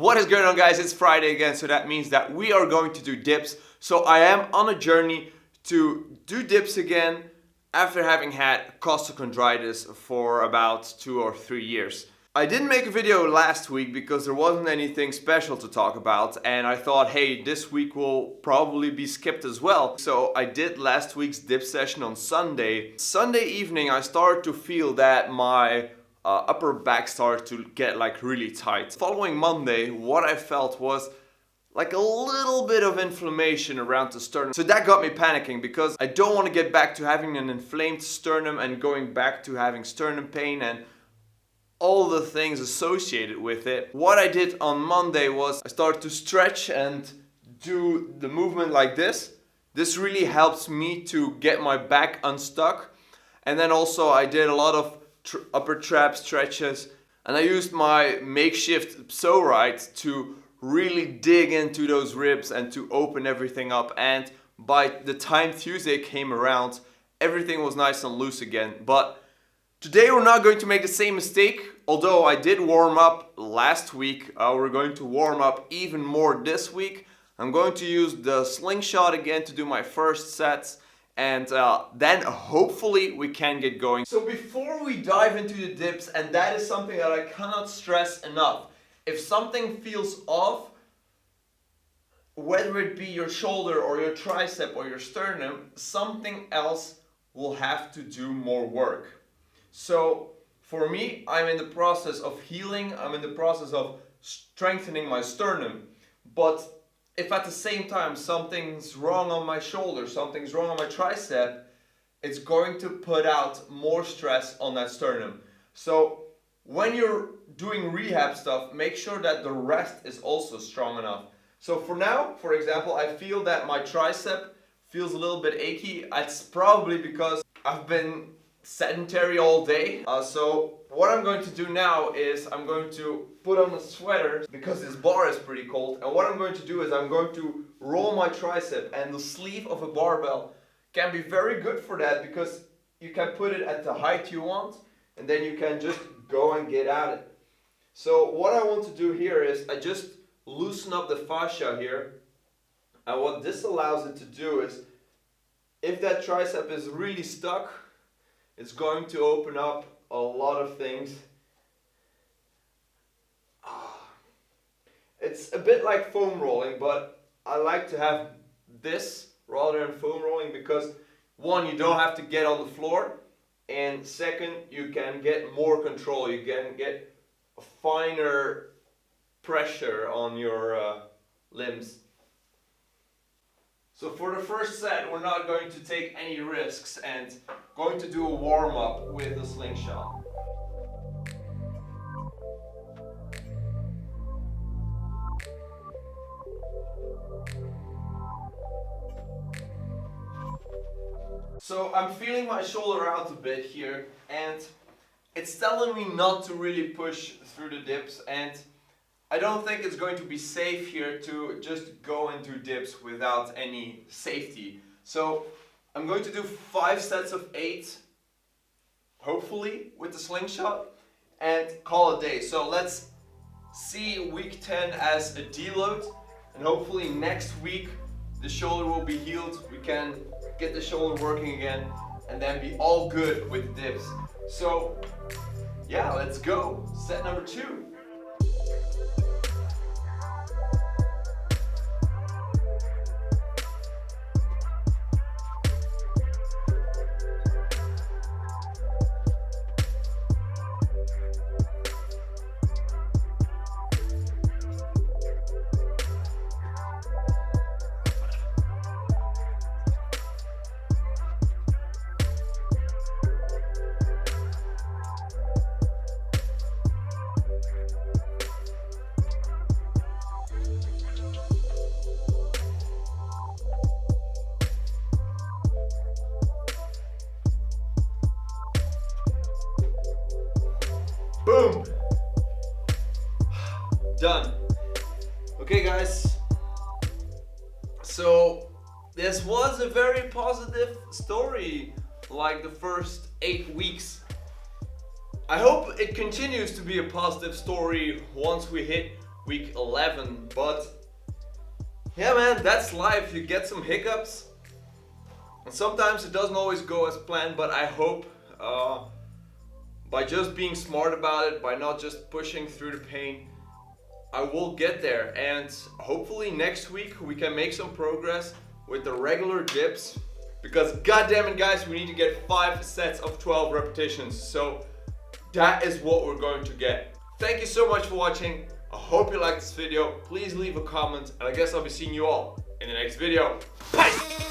What is going on, guys? It's Friday again, so that means that we are going to do dips. So I am on a journey to do dips again after having had costochondritis for about 2 or 3 years. I didn't make a video last week because there wasn't anything special to talk about, and I thought, hey, this week will probably be skipped as well. So I did last week's dip session on Sunday. Sunday evening I started to feel that my upper back started to get like really tight. Following Monday, what I felt was like a little bit of inflammation around the sternum. So that got me panicking because I don't want to get back to having an inflamed sternum and going back to having sternum pain and all the things associated with it. What I did on Monday was I started to stretch and do the movement like this. This really helps me to get my back unstuck. And then also I did a lot of upper trap stretches, and I used my makeshift Pso-Ride to really dig into those ribs and to open everything up. And by the time Tuesday came around, everything was nice and loose again. But today we're not going to make the same mistake. Although I did warm up last week, we're going to warm up even more this week. I'm going to use the slingshot again to do my first sets, and then hopefully we can get going. So before we dive into the dips, and that is something that I cannot stress enough, if something feels off, whether it be your shoulder or your tricep or your sternum, something else will have to do more work. So for me, I'm in the process of healing, I'm in the process of strengthening my sternum, but if at the same time something's wrong on my shoulder, something's wrong on my tricep, it's going to put out more stress on that sternum. So when you're doing rehab stuff, make sure that the rest is also strong enough. So for now, for example, I feel that my tricep feels a little bit achy. It's probably because I've been sedentary all day. So what I'm going to do now is I'm going to put on a sweater because this bar is pretty cold, and what I'm going to do is I'm going to roll my tricep, and the sleeve of a barbell can be very good for that because you can put it at the height you want and then you can just go and get at it. So what I want to do here is I just loosen up the fascia here, and what this allows it to do is if that tricep is really stuck, it's going to open up a lot of things. It's a bit like foam rolling, but I like to have this rather than foam rolling because one, you don't have to get on the floor, and second, you can get more control. You can get a finer pressure on your limbs. So for the first set, we're not going to take any risks and going to do a warm-up with the slingshot. So I'm feeling my shoulder out a bit here, and it's telling me not to really push through the dips, and I don't think it's going to be safe here to just go and do dips without any safety. So I'm going to do 5 sets of 8, hopefully with the slingshot, and call it a day. So let's see week 10 as a deload, and hopefully next week the shoulder will be healed. We can get the shoulder working again and then be all good with the dips. So yeah, let's go. Set number 2. Boom! Done. Okay guys, so this was a very positive story, like the first 8 weeks. I hope it continues to be a positive story once we hit week 11. But yeah, man, that's life. You get some hiccups, and sometimes it doesn't always go as planned. But I hope by just being smart about it, by not just pushing through the pain, I will get there. And hopefully next week we can make some progress with the regular dips, because goddamn it, guys, we need to get 5 sets of 12 repetitions. So that is what we're going to get. Thank you so much for watching. I hope you liked this video. Please leave a comment, and I guess I'll be seeing you all in the next video. Bye!